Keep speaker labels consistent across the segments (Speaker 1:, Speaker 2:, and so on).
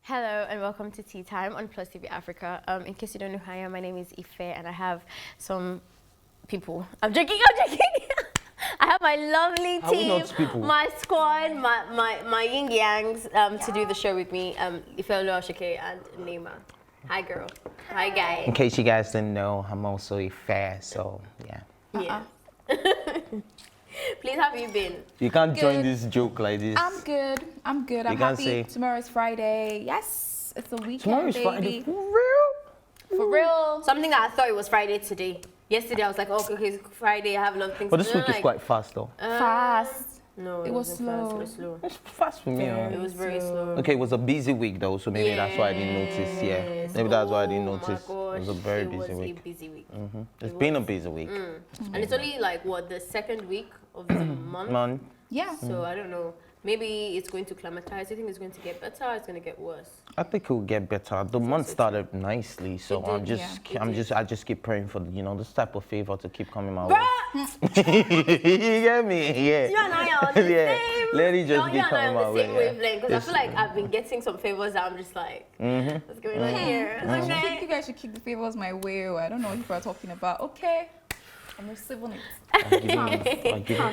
Speaker 1: Hello and welcome to Tea Time on PlusTvAfrica. In case you don't know who I am, my name is Ife and I have some people. I'm joking. I have my lovely team, my squad, my yin yangs to do the show with me. Ife Oluwashike and Neema. Hi girl. Hi guys.
Speaker 2: In case you guys didn't know, I'm also Ife, so yeah.
Speaker 1: Yeah. Please, how have you been?
Speaker 2: You can't join this joke like this.
Speaker 3: I'm good. I'm happy. Tomorrow's Friday. Yes, it's a weekend.
Speaker 2: Tomorrow's
Speaker 3: baby.
Speaker 2: Friday. For real?
Speaker 3: For real.
Speaker 1: Something that I thought it was Friday today. Yesterday I was like, oh, okay, it's Friday. I have a lot of things.
Speaker 2: But this week is quite fast though.
Speaker 3: Fast.
Speaker 1: No,
Speaker 3: it was slow.
Speaker 1: Fast, it was slow.
Speaker 2: It's fast for me.
Speaker 1: It was very slow.
Speaker 2: Okay, it was a busy week though, so maybe that's why I didn't notice. Yeah, maybe that's why I didn't notice.
Speaker 1: Gosh,
Speaker 2: it was a very busy week. It's been a busy week.
Speaker 1: And it's only like what, the second week of the month?
Speaker 3: Yeah.
Speaker 1: So I don't know. Maybe it's going to climatize. You think it's going to get better or it's going to get worse?
Speaker 2: I think it will get better. The month started nicely, so I just keep praying for this type of favor to keep coming my way. You get me? Yeah.
Speaker 1: You and I are on the same.
Speaker 2: Let it just keep coming my way.
Speaker 1: Because I feel like I've been getting some favors that I'm just like, what's going on here?
Speaker 3: I think you guys should keep the favors my way. I don't know what you are talking about. Okay. I'm receiving it.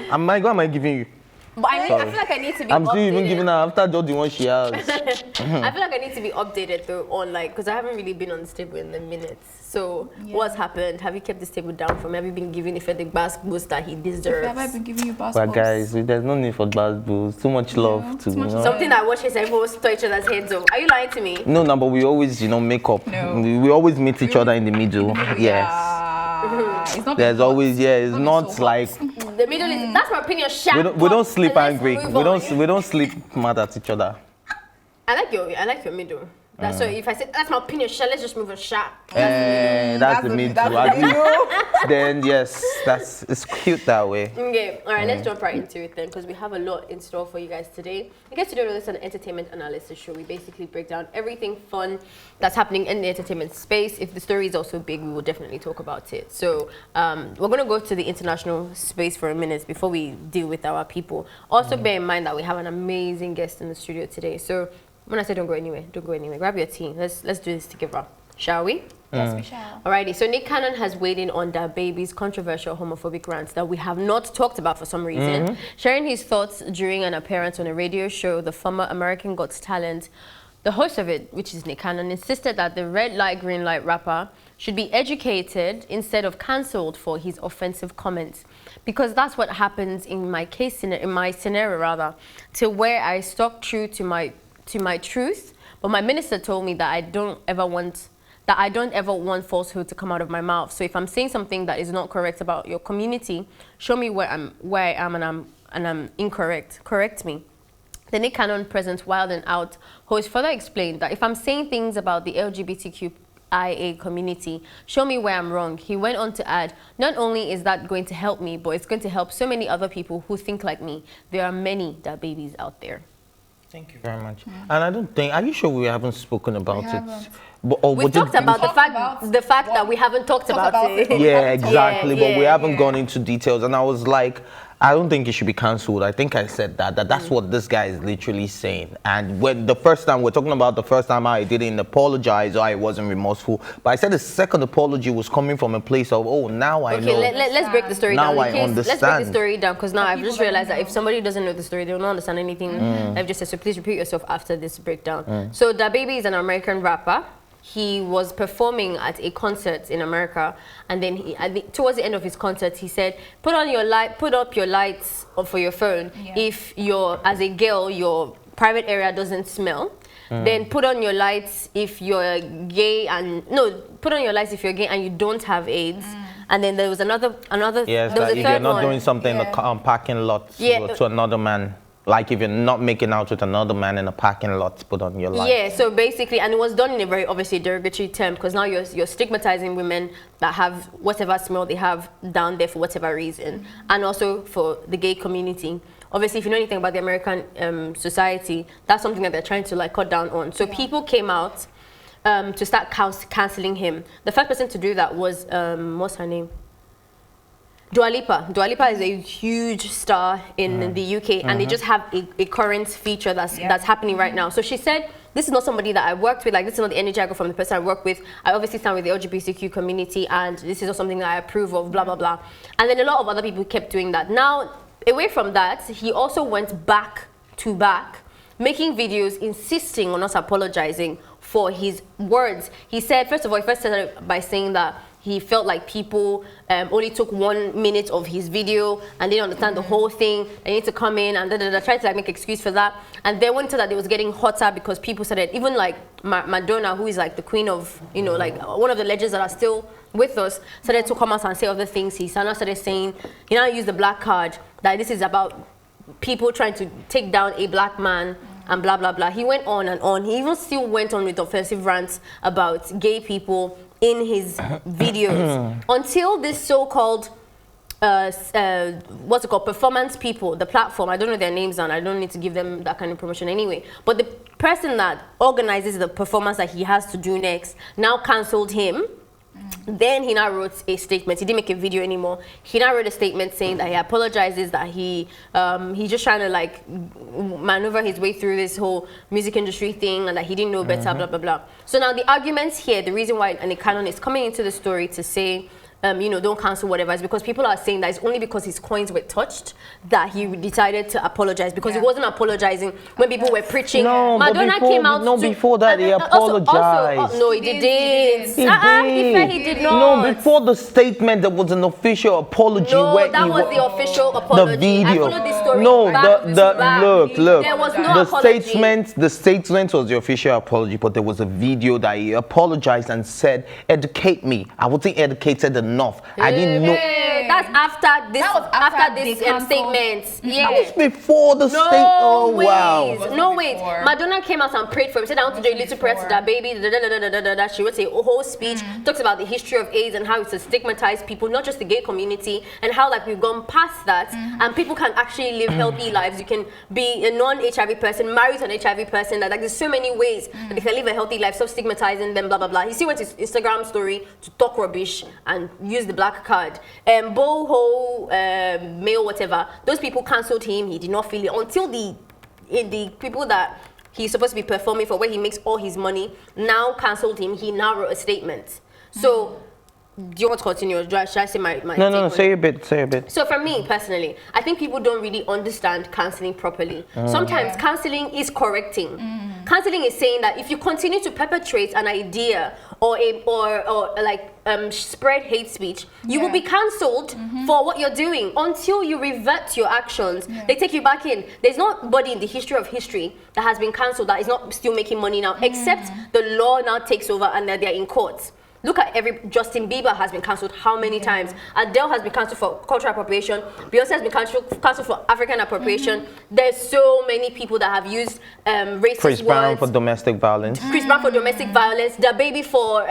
Speaker 2: Am I giving you?
Speaker 1: But I feel like I need to be
Speaker 2: I'm
Speaker 1: updated.
Speaker 2: still even giving her after just the one she has.
Speaker 1: I feel like I need to be updated though on because I haven't really been on this table in a minute. So what's happened? Have you kept this table down for me? Have you been giving Ife the bass boost that he deserves?
Speaker 3: Have I been giving you bass
Speaker 2: But
Speaker 3: boost?
Speaker 2: guys, there's no need for bass boost. Too much love to
Speaker 1: Something I watch is everyone to each other's heads off. Are you lying to me?
Speaker 2: No, but we always make up.
Speaker 3: No.
Speaker 2: We always meet each other in the middle. Yes.
Speaker 3: It's not
Speaker 2: There's always it's not
Speaker 3: so
Speaker 2: like
Speaker 1: the middle is that's my opinion.
Speaker 2: we don't sleep angry. We don't sleep mad at each other.
Speaker 1: I like your middle. That's so if I say that's my opinion, let's just move a shot.
Speaker 2: That's the middle. Then yes, it's cute that way.
Speaker 1: Okay, all right, let's jump right into it then, because we have a lot in store for you guys today. In case you don't know, this is an entertainment analysis show. We basically break down everything fun that's happening in the entertainment space. If the story is also big, we will definitely talk about it. So we're going to go to the international space for a minute before we deal with our people. Also bear in mind that we have an amazing guest in the studio today. So when I say don't go anywhere, don't go anywhere. Grab your tea. Let's do this together. Shall we?
Speaker 3: Yes, we shall.
Speaker 1: Alrighty, so Nick Cannon has weighed in on DaBaby's controversial homophobic rant that we have not talked about for some reason. Sharing his thoughts during an appearance on a radio show, the former American Got Talent, the host of it, which is Nick Cannon, insisted that the red light, green light rapper should be educated instead of cancelled for his offensive comments. Because that's what happens in my scenario, to where I stuck true to my truth, but my minister told me that I don't ever want falsehood to come out of my mouth. So if I'm saying something that is not correct about your community, show me where I am and I'm incorrect. Correct me. The Nick Cannon present Wild and Out host further explained that if I'm saying things about the LGBTQIA community, show me where I'm wrong. He went on to add, not only is that going to help me, but it's going to help so many other people who think like me. There are many DaBabies out there.
Speaker 2: Thank you very much. And I don't think, are you sure we haven't spoken about it?
Speaker 1: We've talked about the fact that we haven't talked about it.
Speaker 2: Yeah, exactly. But we haven't gone into details. And I was like, I don't think it should be cancelled. I think I said that's what this guy is literally saying. And when the first time, we're talking about the first time I didn't apologize or I wasn't remorseful. But I said the second apology was coming from a place of, oh, now I know.
Speaker 1: Okay, let's break the story down.
Speaker 2: Now I understand.
Speaker 1: Let's break the story down, because now I've just realized that if somebody doesn't know the story, they will not understand anything I've just said. So please repeat yourself after this breakdown. So DaBaby is an American rapper. He was performing at a concert in America, and then towards the end of his concert, he said, "Put up your lights for your phone. If as a girl, your private area doesn't smell. Then put on your lights if you're gay put on your lights if you're gay and you don't have AIDS." And then there was another.
Speaker 2: Yes,
Speaker 1: there was
Speaker 2: that if you're not doing something in the parking lot to another man. Like if you're not making out with another man in a parking lot, put on your light.
Speaker 1: Yeah, so basically, and it was done in a very obviously derogatory term, because now you're stigmatizing women that have whatever smell they have down there for whatever reason, and also for the gay community. Obviously, if you know anything about the American society, that's something that they're trying to cut down on. So people came out to start cancelling him. The first person to do that was what's her name? Dua Lipa. Dua Lipa is a huge star in the UK, and they just have a current feature that's happening right now. So she said this is not somebody that I worked with, like this is not the energy I got from the person I work with. I obviously stand with the LGBTQ community and this is not something that I approve of, blah, blah, blah. And then a lot of other people kept doing that. Now, away from that, he also went back to back, making videos insisting on us apologizing for his words. He said, first of all, he first started by saying that he felt like people only took 1 minute of his video and didn't understand the whole thing. They need to come in and try to like make excuse for that. And then went to that it was getting hotter because people started, even like Madonna, who is like the queen of, you know, like one of the legends that are still with us, started to come out and say other things. He started saying, he now used the black card, that this is about people trying to take down a black man and blah, blah, blah. He went on and on. He even still went on with offensive rants about gay people in his videos until this so-called what's it called, performance people, the platform, I don't know their names and I don't need to give them that kind of promotion anyway, but the person that organizes the performance that he has to do next now cancelled him. Then he now wrote a statement. He didn't make a video anymore. He now wrote a statement saying that he apologizes, that he's just trying to like maneuver his way through this whole music industry thing and that he didn't know better, blah, blah, blah. So now the arguments here, the reason why Nick Cannon is coming into the story to say, you know, don't cancel whatever, is because people are saying that it's only because his coins were touched that he decided to apologize, because he wasn't apologizing when people were preaching.
Speaker 2: No,
Speaker 1: Madonna came out
Speaker 2: before that he apologized.
Speaker 1: No, he didn't.
Speaker 2: He did.
Speaker 1: He did not.
Speaker 2: No, before the statement, there was an official apology.
Speaker 1: No,
Speaker 2: where
Speaker 1: that was the official apology.
Speaker 2: The video.
Speaker 1: I followed this story
Speaker 2: No,
Speaker 1: back.
Speaker 2: look.
Speaker 1: There was no apology.
Speaker 2: The statement was the official apology, but there was a video that he apologized and said, "Educate me." I wasn't educated enough. I didn't know.
Speaker 1: That's after this.
Speaker 3: That was after
Speaker 1: this
Speaker 3: they
Speaker 1: statement. Yeah.
Speaker 2: That was before the statement. Oh wow.
Speaker 1: No wait. Madonna came out and prayed for him. Said, "I want to do a little prayer to DaBaby." She would say a whole speech, talks about the history of AIDS and how it's a stigmatized people, not just the gay community, and how like we've gone past that, and people can actually live healthy lives. You can be a non-HIV person, married to an HIV person. That like there's so many ways that they can live a healthy life. Stop stigmatizing them. Blah blah blah. He still went to his Instagram story to talk rubbish and use the black card. Boho, male, whatever. Those people cancelled him. He did not feel it until the people that he's supposed to be performing for, where he makes all his money, now cancelled him. He now wrote a statement. So, do you want to continue? Or should I say my
Speaker 2: No, say a bit.
Speaker 1: So for me, personally, I think people don't really understand cancelling properly. Sometimes cancelling is correcting. Cancelling is saying that if you continue to perpetrate an idea or spread hate speech, you will be cancelled for what you're doing until you revert your actions. They take you back in. There's nobody in the history of history that has been cancelled that is not still making money now, except the law now takes over and they're in court. Look at Justin Bieber has been cancelled how many times? Adele has been cancelled for cultural appropriation. Beyonce has been cancelled for African appropriation. There's so many people that have used racist words.
Speaker 2: Chris Brown for domestic violence.
Speaker 1: Chris Brown for domestic violence. DaBaby for,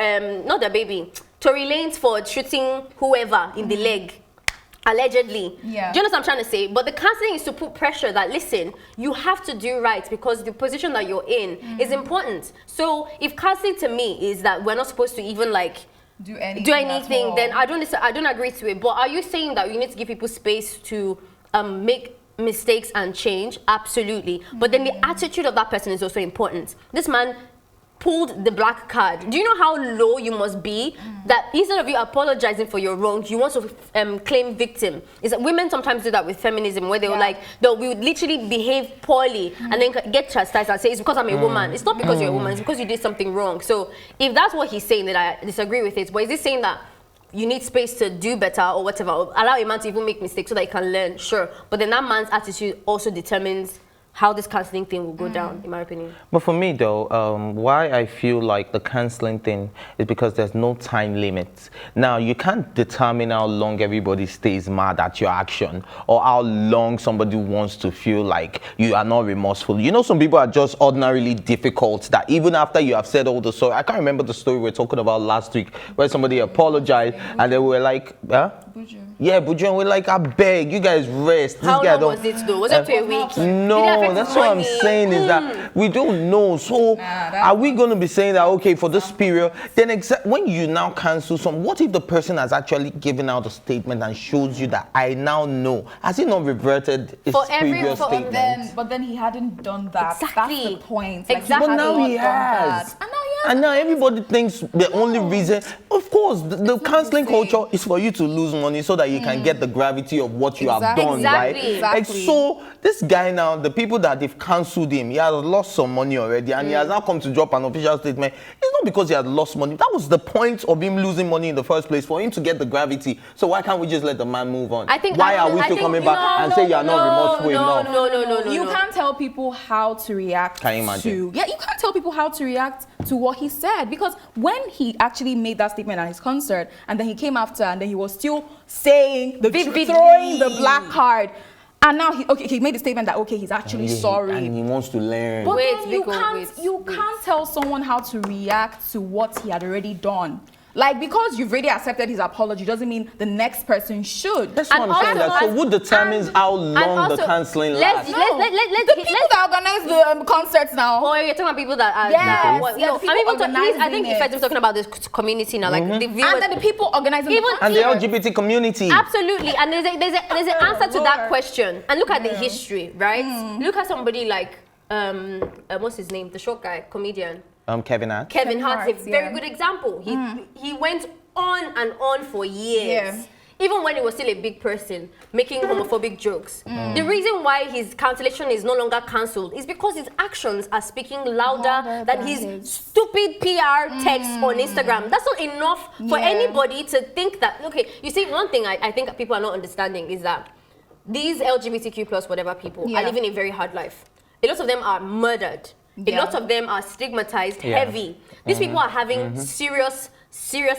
Speaker 1: not DaBaby, Tory Lanez for shooting whoever in the leg. Allegedly.
Speaker 3: Yeah.
Speaker 1: Do you know what I'm trying to say? But the counseling is to put pressure that, listen, you have to do right because the position that you're in is important. So if counseling to me is that we're not supposed to even like do anything, then I don't agree to it. But are you saying that you need to give people space to make mistakes and change? Absolutely. But then the attitude of that person is also important. This man pulled the black card. Do you know how low you must be that instead of you apologizing for your wrongs, you want to claim victim? Is that women sometimes do that with feminism, where they will literally behave poorly and then get chastised and say, it's because I'm a woman. It's not because you're a woman, it's because you did something wrong. So if that's what he's saying, then I disagree with it. But is he saying that you need space to do better or whatever, or allow a man to even make mistakes so that he can learn? Sure. But then that man's attitude also determines how this cancelling thing will go down, in my opinion.
Speaker 2: But for me, though, why I feel like the cancelling thing is because there's no time limit. Now, you can't determine how long everybody stays mad at your action or how long somebody wants to feel like you are not remorseful. You know, some people are just ordinarily difficult that even after you have said all the story, I can't remember the story we were talking about last week where somebody apologized and they were like, huh? Yeah, Buju, we're like, I beg, you guys rest.
Speaker 1: How long was it though? Was it for a week?
Speaker 2: No, that's what I'm saying is that We don't know. So are we going to be saying that, okay, for this period, then when you now cancel some, what if the person has actually given out a statement and shows you that I now know? Has he not reverted his previous statement?
Speaker 3: But then he hadn't done that.
Speaker 1: Exactly.
Speaker 3: That's the point.
Speaker 1: Exactly.
Speaker 2: But now he has. And now everybody thinks the only reason, of course, the cancelling culture is for you to lose money so that you can get the gravity of what you have done, right?
Speaker 3: Exactly.
Speaker 2: Like, so this guy now, the people that they've cancelled him, he has lost some money already, and he has now come to drop an official statement. It's not because he had lost money. That was the point of him losing money in the first place, for him to get the gravity. So why can't we just let the man move on? Why are we still coming back and say you are not remorseful enough?
Speaker 1: No.
Speaker 3: You can't tell people how to react.
Speaker 2: Can you imagine?
Speaker 3: Yeah, you can't tell people how to react to what he said, because when he actually made that statement at his concert, and then he came after, and then he was still saying throwing the black card, and now he made the statement that he's actually sorry
Speaker 2: and he wants to learn.
Speaker 3: But you can't tell someone how to react to what he had already done. Like, because you've already accepted his apology doesn't mean the next person should.
Speaker 2: That's what I'm saying. So who determines how long the cancelling lasts?
Speaker 3: The people that organize the concerts now.
Speaker 1: Oh, you're talking about people that are... I think we're talking about this community now, like the viewers.
Speaker 3: And then the people organizing
Speaker 2: and the LGBT community.
Speaker 1: Absolutely. And there's an answer to that question. And look at the history, right? Look at somebody like, what's his name? The short guy, comedian.
Speaker 2: Kevin Hart.
Speaker 1: Kevin Hart is a very good example. He went on and on for years. Even when he was still a big person, making homophobic jokes. The reason why his cancellation is no longer cancelled is because his actions are speaking louder than his stupid PR text on Instagram. That's not enough for anybody to think that, okay, you see, one thing I think people are not understanding is that these LGBTQ plus whatever people are living a very hard life. A lot of them are murdered. A lot of them are stigmatized heavy. These people are having serious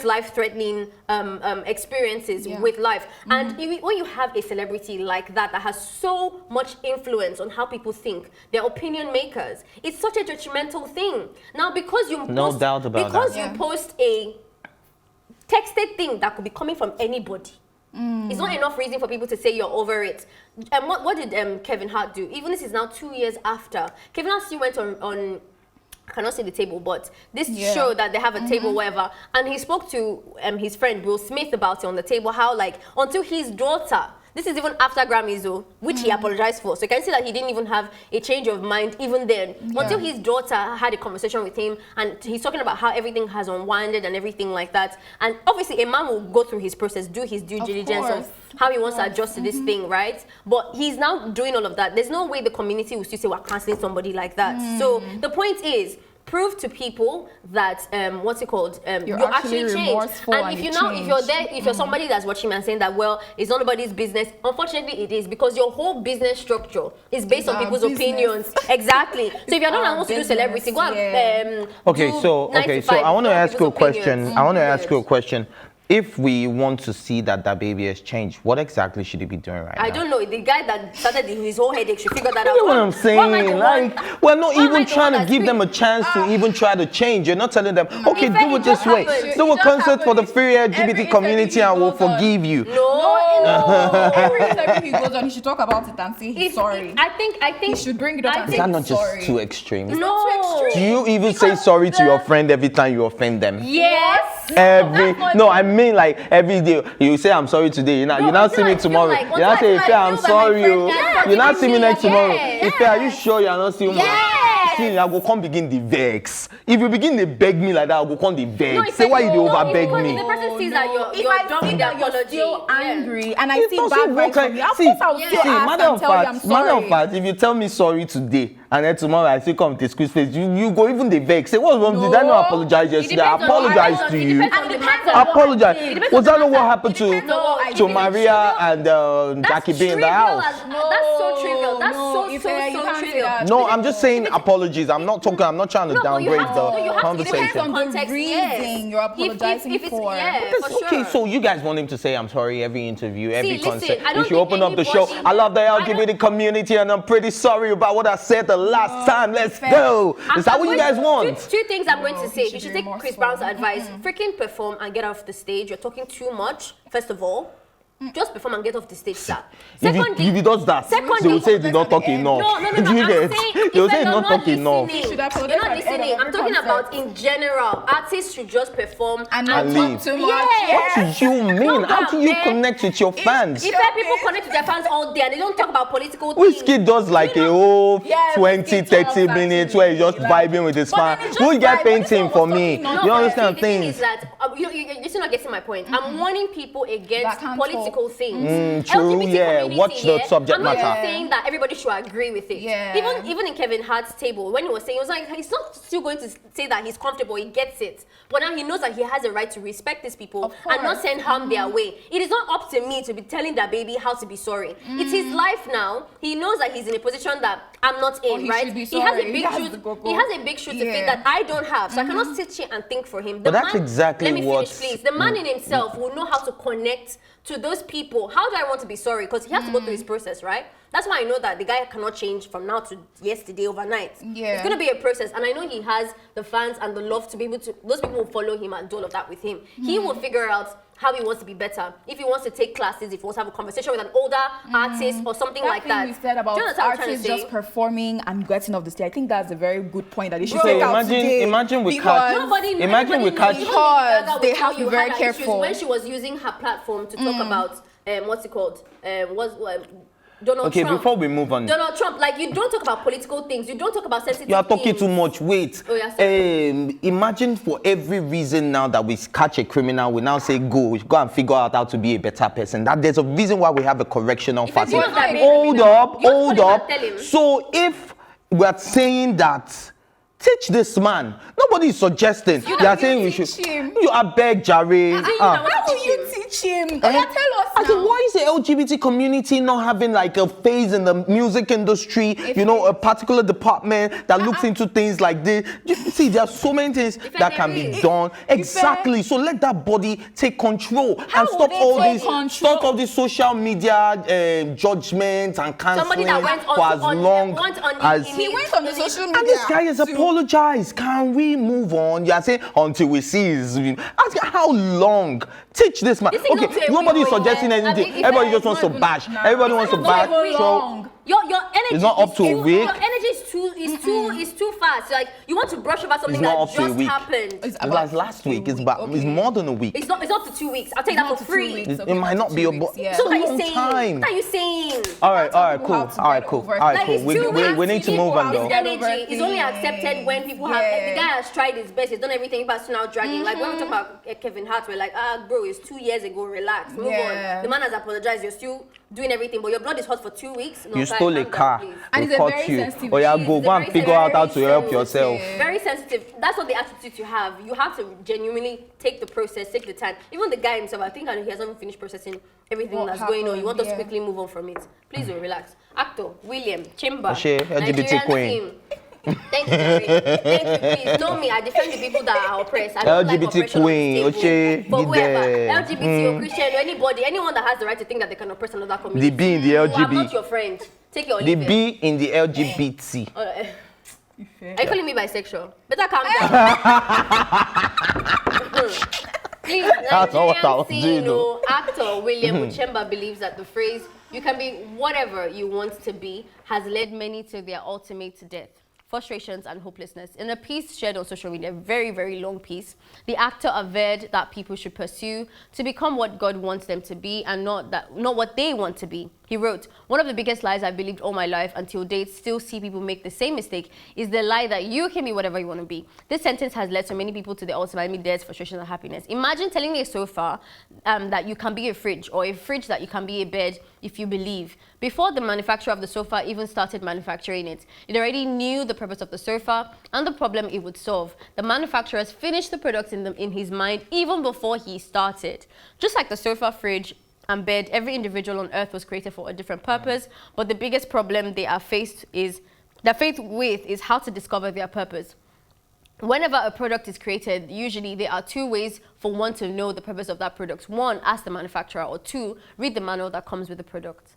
Speaker 1: life-threatening experiences with life. And when you have a celebrity like that has so much influence on how people think, they're opinion makers, it's such a detrimental thing. Now, because you post a texted thing that could be coming from anybody, it's not enough reason for people to say you're over it. And what did Kevin Hart do? Even this is now 2 years after. Kevin Hart still went on I cannot say the table, but this show that they have a table, whatever, and he spoke to his friend Will Smith about it on the table, how like until his daughter, this is even after Grammys though, which he apologized for. So you can see that he didn't even have a change of mind even then. Until his daughter had a conversation with him and he's talking about how everything has unwinded and everything like that. And obviously a man will go through his process, do his due diligence of how he wants to adjust to this thing, right? But he's now doing all of that. There's no way the community will still say we're canceling somebody like that. So the point is, prove to people that you're actually changed. And if you're somebody that's watching and saying that, well, it's not nobody's business, unfortunately it is, because your whole business structure is based on people's opinions. Exactly. So if you're not supposed to do celebrity, go and
Speaker 2: so I want to ask you a question. If we want to see that DaBaby has changed, what exactly should he be doing right now?
Speaker 1: I don't know. The guy that started his whole headache should figure that out.
Speaker 2: You know what I'm saying? Like, we're not even trying to give them a chance to even try to change. You're not telling them, okay, do it this way. Do a concert for the free LGBT community and we'll forgive you.
Speaker 3: No. Every time he goes on, he should talk about it and say he's sorry. I think he should bring it up and say
Speaker 2: Is that not just too extreme?
Speaker 3: It's not too extreme.
Speaker 2: Do you even say sorry to your friend every time you offend them?
Speaker 1: Yes.
Speaker 2: I mean, like every day you say I'm sorry today. You now see me tomorrow. You now say, Ife, I'm sorry. You now see me next tomorrow. Ife, are you sure you are not seeing me? See, I will come begin the vex. If you begin to beg me like that, I will come the vex. Say why you over beg me.
Speaker 1: The person sees that you're done with the apology,
Speaker 3: still angry, and I see bad vibes from you. Of course, I will still ask and tell you I'm sorry.
Speaker 2: Matter of fact, if you tell me sorry today, and then tomorrow I still come to squeeze face, you go even the vex. Say, what's wrong? Did I not apologize yesterday? I apologize to you. Apologize. Was that not what happened to Maria and Jackie B in the house?
Speaker 1: That's so trivial. That's so trivial.
Speaker 2: No, I'm just saying apologies. I'm not trying to downgrade the conversation.
Speaker 3: It depends on the reason you're apologizing for.
Speaker 2: Okay, so you guys want him to say I'm sorry every interview, every concert. You should open up the show. I love the LGBT community and I'm pretty sorry about what I said the last time. Let's go. Is that what you guys want?
Speaker 1: Two things I'm going to say. You should take Chris Brown's advice. Freaking perform and get off the stage. You're talking too much, first of all. Just perform and get off the stage, sir.
Speaker 2: If he does that, they will say he did not talk enough.
Speaker 1: No.
Speaker 2: Do you get? They will say he did not talk enough.
Speaker 1: You're not listening. I'm talking about in general. Artists should just perform
Speaker 3: and not talk too much.
Speaker 2: What do you mean? How do you connect with your fans?
Speaker 1: If people connect with their fans all day and they don't talk about political
Speaker 2: Which
Speaker 1: things.
Speaker 2: kid does like a whole 20, 30 minutes where he's just vibing with his fans? Who get painting for me? You understand things?
Speaker 1: The thing is that you're still not getting my point. I'm warning people against political things.
Speaker 2: True,
Speaker 1: LGBT
Speaker 2: yeah.
Speaker 1: community,
Speaker 2: Watch the subject
Speaker 1: I'm
Speaker 2: matter.
Speaker 1: not saying that everybody should agree with it.
Speaker 3: Yeah.
Speaker 1: Even in Kevin Hart's table, when he was saying, it was like, he's not still going to say that he's comfortable, he gets it. But now he knows that he has a right to respect these people and not send harm their way. It is not up to me to be telling DaBaby how to be sorry. It's his life now. He knows that he's in a position that I'm not in, right? He has a big shoot. He has a big shoot to fit that I don't have. So I cannot sit here and think for him.
Speaker 2: But that's exactly
Speaker 1: let me finish, please. The man in himself will know how to connect to those people. How do I want to be sorry? Because he has to go through his process, right? That's why I know that the guy cannot change from now to yesterday overnight. It's going to be a process. And I know he has the fans and the love to be able to, those people will follow him and do all of that with him. He will figure out how he wants to be better. If he wants to take classes, if he wants to have a conversation with an older artist or something like that.
Speaker 3: You said about artists just performing and getting off the stage. I think that's a very good point that they should take out today.
Speaker 2: Imagine we catch.
Speaker 3: Because they have to be very careful.
Speaker 1: When she was using her platform to talk about what's it called? Donald Trump.
Speaker 2: Before we move on.
Speaker 1: Donald Trump, like, you don't talk about political things. You don't talk about sensitive things.
Speaker 2: You are talking too much. Wait.
Speaker 1: Oh, yeah,
Speaker 2: imagine for every reason now that we catch a criminal, we now say go and figure out how to be a better person. That there's a reason why we have a correctional facility. Hold up. So if we're saying that, teach this man. Nobody is suggesting. You are saying we should. You are beg, Jerry.
Speaker 3: How will you teach him? Tell us now.
Speaker 2: Why is the LGBT community not having like a phase in the music industry? A particular department that looks into things like this. You see, there are so many things that can be done. Exactly. So let that body take control and stop all this social media judgments and canceling for as long as
Speaker 3: he went on the social media.
Speaker 2: And this guy is apologize. Can we move on? You are saying until we see ask how long? Teach this man. Okay, nobody is suggesting anything. Everybody just wants to bash. Everybody wants to bash. So
Speaker 1: your energy
Speaker 2: is not up to a week.
Speaker 1: Your energy is too fast. Like, you want to brush over something that just happened.
Speaker 2: It's like last week. It's more than a week.
Speaker 1: It's not up to 2 weeks. I'll take that for free.
Speaker 2: It might not be a
Speaker 1: So what are you saying?
Speaker 2: All right, cool. We need to move on though.
Speaker 1: This energy is only accepted when people have. The guy has tried his best. He's done everything. But now dragging. Like when we talk about Kevin Hart, we're like, bro, it's 2 years ago. Relax, move on. The man has apologized. You're still doing everything, but your blood is hot for 2 weeks.
Speaker 2: You stole a car.
Speaker 3: And
Speaker 2: they caught you. Oh yeah, go and figure out how to help yourself.
Speaker 1: Very sensitive. That's not the attitude you have. You have to genuinely take the process, take the time. Even the guy himself, I think he hasn't even finished processing everything that's going on. You want us to quickly move on from it. Please relax. Actor, William, Uchemba,
Speaker 2: LGBT queen.
Speaker 1: Thank you, Jerry. Thank you, please. Know me, I defend the people that are oppressed. I don't
Speaker 2: LGBT
Speaker 1: like
Speaker 2: queen,
Speaker 1: but whoever, LGBT or Christian or anybody, anyone that has the right to think that they can oppress another community.
Speaker 2: The B in the LGBT.
Speaker 1: I'm not your friend. Take your
Speaker 2: leave. The B in the LGBT.
Speaker 1: Are you calling me bisexual? Better calm down. Please, Nigerian actor William Uchemba believes that the phrase, "you can be whatever you want to be," has led many to their ultimate death, frustrations and hopelessness. In a piece shared on social media, a very, very long piece, the actor averred that people should pursue to become what God wants them to be and not what they want to be. He wrote, "One of the biggest lies I've believed all my life until date, still see people make the same mistake, is the lie that you can be whatever you want to be." This sentence has led so many people to their ultimate death, frustration and happiness. Imagine telling a sofa that you can be a fridge, or a fridge that you can be a bed if you believe. Before the manufacturer of the sofa even started manufacturing it, it already knew the purpose of the sofa and the problem it would solve. The manufacturers finished the products in his mind even before he started. Just like the sofa, fridge, and bed, every individual on earth was created for a different purpose, but the biggest problem they're faced with is how to discover their purpose. Whenever a product is created, usually there are two ways for one to know the purpose of that product. One, ask the manufacturer, or two, read the manual that comes with the product.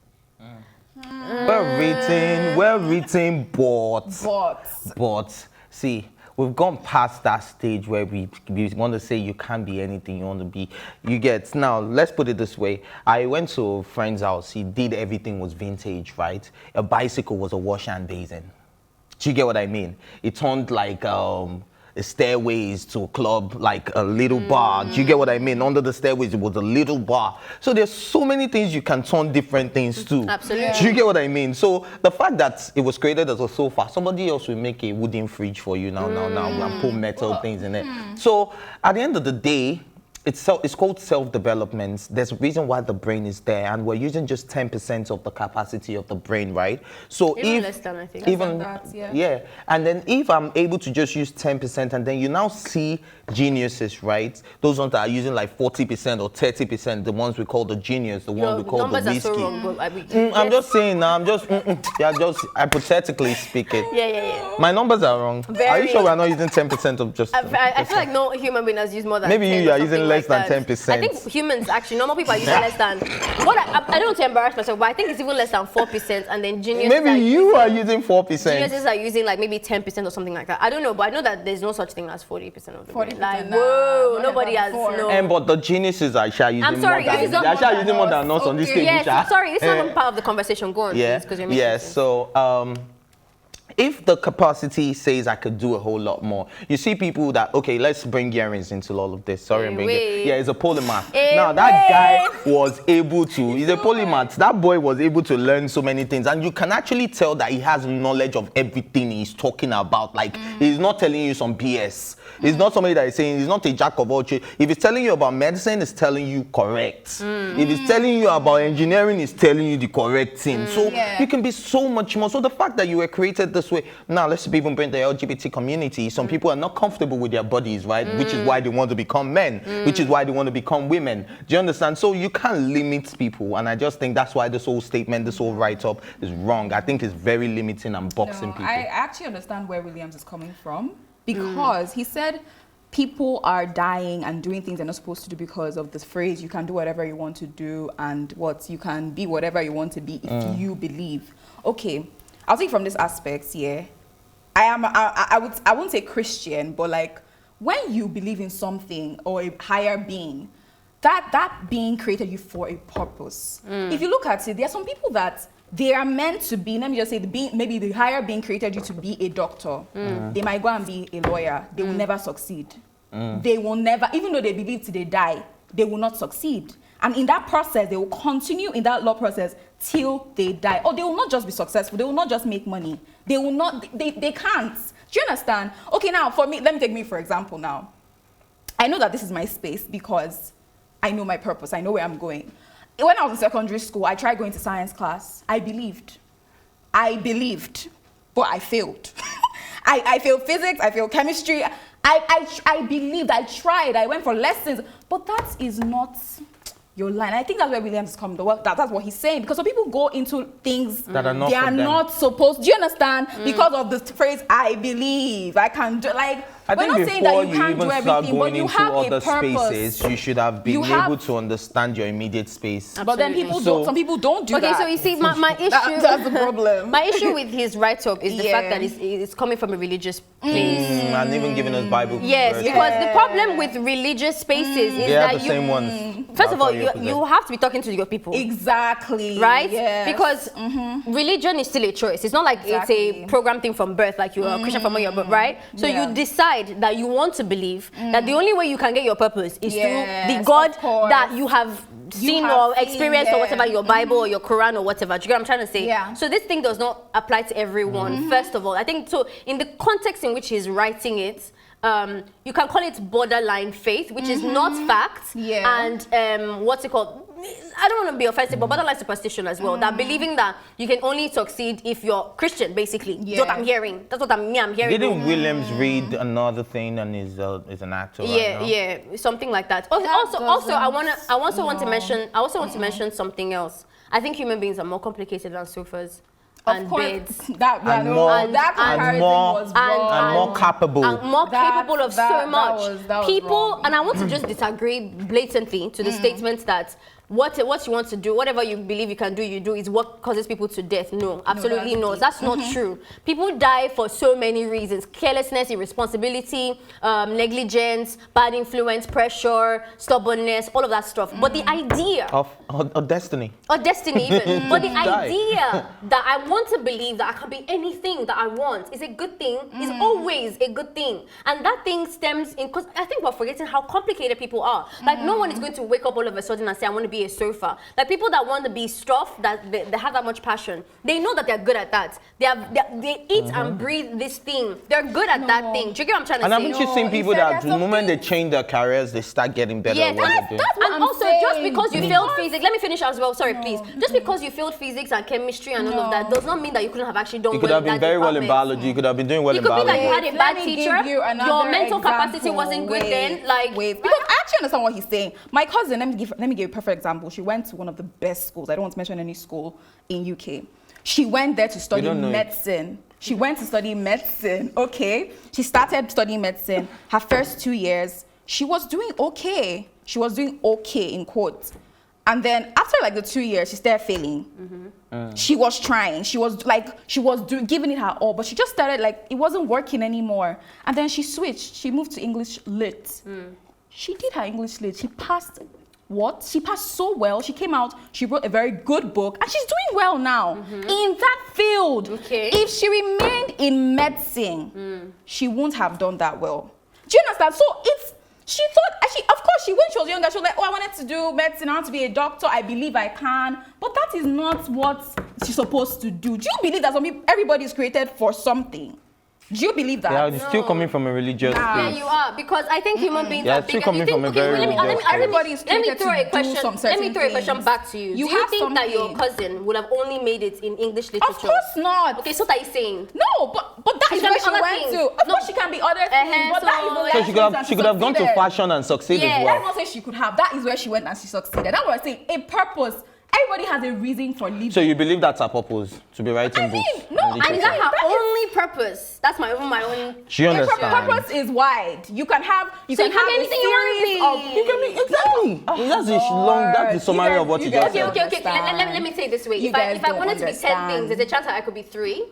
Speaker 2: Well written, but see, we've gone past that stage where we want to say you can't be anything you want to be. You get, now, let's put it this way. I went to a friend's house. He did everything was vintage, right? A bicycle was a wash and basin. Do you get what I mean? It turned like stairways to a club, like a little bar. Do you get what I mean? Under the stairways, it was a little bar. So there's so many things you can turn different things to.
Speaker 1: Absolutely.
Speaker 2: Do you get what I mean? So the fact that it was created as a sofa, somebody else will make a wooden fridge for you now, and put metal things in it. So at the end of the day, it's called self-development. There's a reason why the brain is there, and we're using just 10% of the capacity of the brain, right? So
Speaker 1: even
Speaker 2: if
Speaker 1: less than, I think.
Speaker 2: even
Speaker 3: that,
Speaker 2: yeah, and then if I'm able to just use 10%, and then you now see geniuses, right? Those ones that are using like 40% or 30%, the ones we call the genius, the ones we call the
Speaker 1: numbers
Speaker 2: risky.
Speaker 1: are so wrong, but
Speaker 2: I'm just saying now. I'm just hypothetically speaking.
Speaker 1: Yeah.
Speaker 2: My numbers are wrong. Are you sure we're not using 10% of just?
Speaker 1: I feel like no human being has used more than.
Speaker 2: Maybe
Speaker 1: 10
Speaker 2: you
Speaker 1: or
Speaker 2: are using
Speaker 1: something
Speaker 2: less
Speaker 1: like
Speaker 2: than
Speaker 1: that.
Speaker 2: 10%.
Speaker 1: I think humans actually, normal people are using less than. What I don't want to embarrass myself, but I think it's even less than 4%, and then geniuses.
Speaker 2: Maybe you are using 4%.
Speaker 1: Geniuses are using like maybe 10% or something like that. I don't know, but I know that there's no such thing as 40% of the brain.
Speaker 3: 40%,
Speaker 1: Like,
Speaker 3: nah,
Speaker 1: whoa,
Speaker 3: not
Speaker 1: nobody has
Speaker 3: before.
Speaker 1: no.
Speaker 2: But the geniuses are actually using
Speaker 1: I'm sorry,
Speaker 2: more
Speaker 1: this is
Speaker 2: than
Speaker 1: not
Speaker 2: they're actually using more than us on this table.
Speaker 1: Yes, sorry, this is not part of the conversation. Go on,
Speaker 2: Yeah,
Speaker 1: please, because you're making sense.
Speaker 2: So if the capacity says I could do a whole lot more, you see people that, okay, let's bring earrings into all of this. Sorry, I'm bringing it. Yeah, he's a polymath. Now, that guy was able to, he's a polymath. That boy was able to learn so many things. And you can actually tell that he has knowledge of everything he's talking about. Like, he's not telling you some BS. He's not somebody that is saying, he's not a jack of all trades. If he's telling you about medicine, he's telling you correct. If he's telling you about engineering, he's telling you the correct thing. So you can be so much more. So the fact that you were created this way, now let's even bring the LGBT community. Some people are not comfortable with their bodies, right? Which is why they want to become men, which is why they want to become women. Do you understand? So you can't limit people. And I just think that's why this whole statement, this whole write-up is wrong. I think it's very limiting and boxing people.
Speaker 3: I actually understand where Williams is coming from, because he said people are dying and doing things they're not supposed to do because of this phrase, you can do whatever you want to do, and you can be whatever you want to be if you believe. Okay, I'll take from this aspect, I wouldn't say Christian, but like when you believe in something or a higher being, that being created you for a purpose. If you look at it, there are some people that they are meant to be, let me just say, maybe the higher being created you to be a doctor. They might go and be a lawyer. They will never succeed. They will never, even though they believe till they die, they will not succeed. And in that process, they will continue in that law process till they die. Or they will not just be successful. They will not just make money. They will not, they can't. Do you understand? Okay, now for me, let me take me for example now. I know that this is my space because I know my purpose. I know where I'm going. When I was in secondary school, I tried going to science class. I believed, but I failed. I failed physics, I failed chemistry. I believed, I tried, I went for lessons, but that is not your line. I think that's where Williams is coming. That's what he's saying. Because some people go into things
Speaker 2: that are not
Speaker 3: they are not supposed. Do you understand? Because of the phrase, I believe, I can do. Like,
Speaker 2: I
Speaker 3: we're
Speaker 2: think
Speaker 3: not saying that you can't do everything, but you have
Speaker 2: other
Speaker 3: a purpose.
Speaker 2: spaces, you should have been able to understand your immediate space.
Speaker 3: But then some people don't do that.
Speaker 1: Okay, so you see, my issue...
Speaker 3: That's the problem.
Speaker 1: My issue with his write-up is the fact that it's coming from a religious place.
Speaker 2: And even giving us Bible.
Speaker 1: Yes, because the problem with religious spaces is that
Speaker 2: the same ones.
Speaker 1: First of all, you have to be talking to your people.
Speaker 3: Exactly.
Speaker 1: Right?
Speaker 3: Yes.
Speaker 1: Because religion is still a choice. It's not like it's a programmed thing from birth, like you're a Christian from when you're born, right? So you decide that you want to believe that the only way you can get your purpose is through the God that you have seen or experienced or whatever, your Bible or your Quran or whatever. Do you get what I'm trying to say?
Speaker 3: Yeah.
Speaker 1: So this thing does not apply to everyone, first of all. I think so in the context in which he's writing it, you can call it borderline faith, which is not fact. And what's it called? I don't want to be offensive, but borderline superstition as well. That believing that you can only succeed if you're Christian, basically. That's what I'm hearing. That's what I'm hearing.
Speaker 2: Didn't Williams read another thing and is an actor?
Speaker 1: Yeah, something like that. Also, I also want to mention something else. I think human beings are more complicated than sofas. And beds.
Speaker 2: That comparison was wrong. And more capable.
Speaker 1: And more capable of so much. People, and I want to just disagree blatantly to the statement that what you want to do, whatever you believe you can do, you do, is what causes people to death. No, absolutely no. That's not true. People die for so many reasons: carelessness, irresponsibility, negligence, bad influence, pressure, stubbornness, all of that stuff. But the idea
Speaker 2: of destiny.
Speaker 1: Or destiny even. But the idea that I want to believe that I can be anything that I want is a good thing, is always a good thing. And that thing stems in, because I think we're forgetting how complicated people are. Like no one is going to wake up all of a sudden and say, I want to be a surfer. Like people that want to be stuff, that they have that much passion, they know that they're good at that. They eat and breathe this thing. They're good at that thing. Do you get what I'm trying to say?
Speaker 2: And haven't you seen people that the moment they change their careers, they start getting better at what they're doing?
Speaker 1: And also, just because you failed physics, let me finish as well, sorry please. Just because you failed physics and chemistry and all of that does not mean that you couldn't have actually done well.
Speaker 2: You could have been very well in biology. You could have been doing well in biology.
Speaker 1: It could be that you had a bad teacher, your mental capacity wasn't good then.
Speaker 3: Because I actually understand what he's saying. My cousin, let me give you a perfect example. She went to one of the best schools. I don't want to mention any school in UK. She went there to study medicine. She went to study medicine, okay? She started studying medicine. Her first 2 years, she was doing okay. She was doing okay, in quotes. And then after like the 2 years, she started failing. She was trying. She was giving it her all, but she just started like, it wasn't working anymore. And then she switched. She moved to English Lit. She did her English Lit. She passed She passed so well. She came out, she wrote a very good book, and she's doing well now in that field. Okay. If she remained in medicine, she wouldn't have done that well. Do you understand? So she thought, of course, when she was younger, she was like, oh, I wanted to do medicine, I want to be a doctor, I believe I can. But that is not what she's supposed to do. Do you believe that everybody is created for something? Do you believe that?
Speaker 2: Yeah, it's still coming from a religious place.
Speaker 1: Yeah, you are, because I think human beings are
Speaker 2: still coming from a very religious place.
Speaker 3: Let me throw a question
Speaker 1: back to you. Do you think that your cousin would have only made it in English literature?
Speaker 3: Of course not.
Speaker 1: Okay, so what are you saying?
Speaker 3: No, but that is where she went to. Of course she can be other things, but that is the
Speaker 2: so she could have gone to fashion and succeeded as well.
Speaker 3: I'm not saying she could have. That is where she went and she succeeded. That's what I'm saying. A purpose. Everybody has a reason for living.
Speaker 2: So you believe that's her purpose, to be writing books?
Speaker 1: No, and is that her only purpose? That's my own.
Speaker 2: She understands.
Speaker 3: Her purpose is wide. You can have anything you want to be.
Speaker 2: You can be exactly. That's the summary of what you just said.
Speaker 1: Okay. Let me say it this way. If I wanted to be 10 things, there's a chance that I could be 3.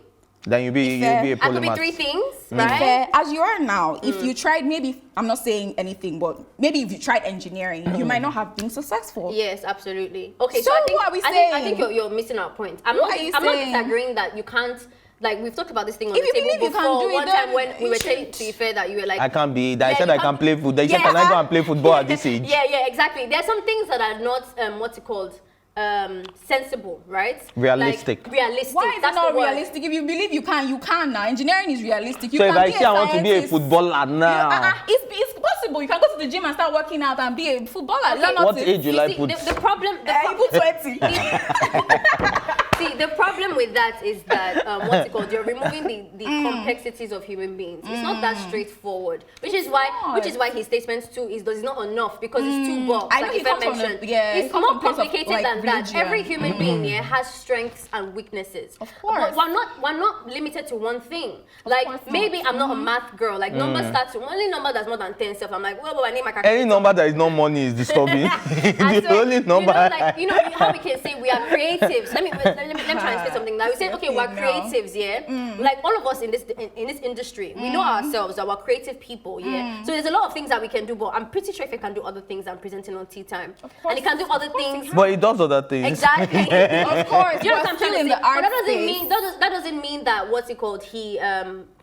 Speaker 2: Then you'll be a polymath.
Speaker 1: I could be 3 things, right?
Speaker 3: As you are now, if you tried, maybe, I'm not saying anything, but maybe if you tried engineering, you might not have been successful.
Speaker 1: Yes, absolutely. Okay,
Speaker 3: so what are we saying?
Speaker 1: I think you're missing our point. I'm not disagreeing that you can't. Like, we've talked about this thing on the table before. One time when we were saying to Ife that you were like,
Speaker 2: I can't be. I said I can play football. They said, can I go and play football at this age?
Speaker 1: Yeah, exactly. There are some things that are not what's it called? Sensible, right?
Speaker 2: Realistic.
Speaker 1: Like, realistic.
Speaker 3: Why is it not realistic? If you believe you can now. Engineering is realistic.
Speaker 2: So if I say I want to be a footballer now,
Speaker 3: it's possible. You can go to the gym and start working out and be a footballer.
Speaker 2: Okay. What age you like put?
Speaker 1: The problem.
Speaker 3: You put 20.
Speaker 1: See, the problem with that is that what's it called? You're removing the complexities of human beings. It's not that straightforward, which is why his statements too is not enough, because it's too box.
Speaker 3: I know
Speaker 1: like
Speaker 3: he mentioned.
Speaker 1: It's more complicated than that. Every human being has strengths and weaknesses.
Speaker 3: Of course.
Speaker 1: But we're not limited to one thing. Like maybe I'm not a math girl. Like numbers starts only number that's more than 10 self. I'm like, well, I need my calculator.
Speaker 2: Any number that is not money is disturbing. The only number.
Speaker 1: How we can say we are creatives. Let me try and say something. Now we say, okay, we're creatives, yeah. Like all of us in this industry, we know ourselves that we're creative people, yeah. So there's a lot of things that we can do, but I'm pretty sure if I can do other things than presenting on Tea Time, and it can do other things.
Speaker 2: But it does other things.
Speaker 1: Exactly.
Speaker 3: Of course.
Speaker 1: You know what I'm trying to say? But that doesn't mean that what's it called? He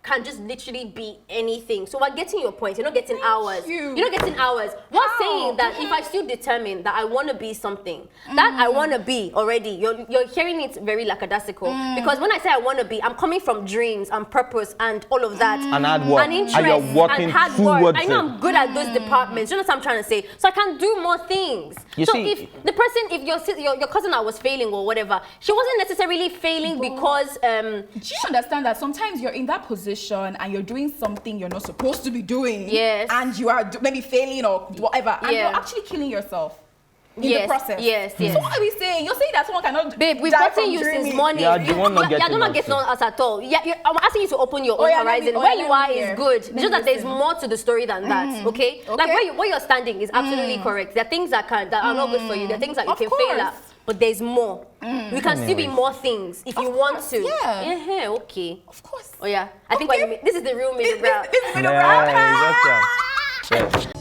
Speaker 1: can just literally be anything. So we're getting your point. You're not getting hours. You're not getting hours. We're saying that if I still determine that I want to be something, that I want to be already, you're hearing it very lackadaisical. Because when I say I want to be, I'm coming from dreams and purpose and all of that.
Speaker 2: And hard work.
Speaker 1: And interest
Speaker 2: and you're working
Speaker 1: and hard
Speaker 2: towards
Speaker 1: work. I know I'm good at those departments. You know what I'm trying to say? So I can do more things. If the person, if your cousin that was failing or whatever, she wasn't necessarily failing because...
Speaker 3: do you understand that sometimes you're in that position and you're doing something you're not supposed to be doing?
Speaker 1: Yes.
Speaker 3: And you are maybe failing or whatever, and you're actually killing yourself. in the process.
Speaker 1: Yes.
Speaker 3: So what are we saying? You're saying that someone cannot
Speaker 1: Babe, we've
Speaker 3: die
Speaker 1: gotten
Speaker 3: from
Speaker 1: you
Speaker 3: dreaming.
Speaker 1: since morning.
Speaker 2: Yeah, you won't not get
Speaker 1: don't
Speaker 2: enough
Speaker 1: get
Speaker 2: sleep.
Speaker 1: on us at all. Yeah, I'm asking you to open your own
Speaker 3: yeah,
Speaker 1: horizon.
Speaker 3: let
Speaker 1: Where
Speaker 3: me
Speaker 1: you are
Speaker 3: hear.
Speaker 1: is good. It's just that there's
Speaker 3: listen.
Speaker 1: more to the story than that. Okay? Like where you're standing is absolutely correct. There are things that are not good for you. There are things that you
Speaker 3: Of
Speaker 1: can fail at.
Speaker 3: course.
Speaker 1: But there's more. We can still be more things if you want to.
Speaker 3: Yeah.
Speaker 1: Okay.
Speaker 3: Of course.
Speaker 1: Oh yeah. I think
Speaker 3: Okay.
Speaker 1: this is the real middle ground.
Speaker 3: This is the
Speaker 2: Yeah, exactly. Yeah.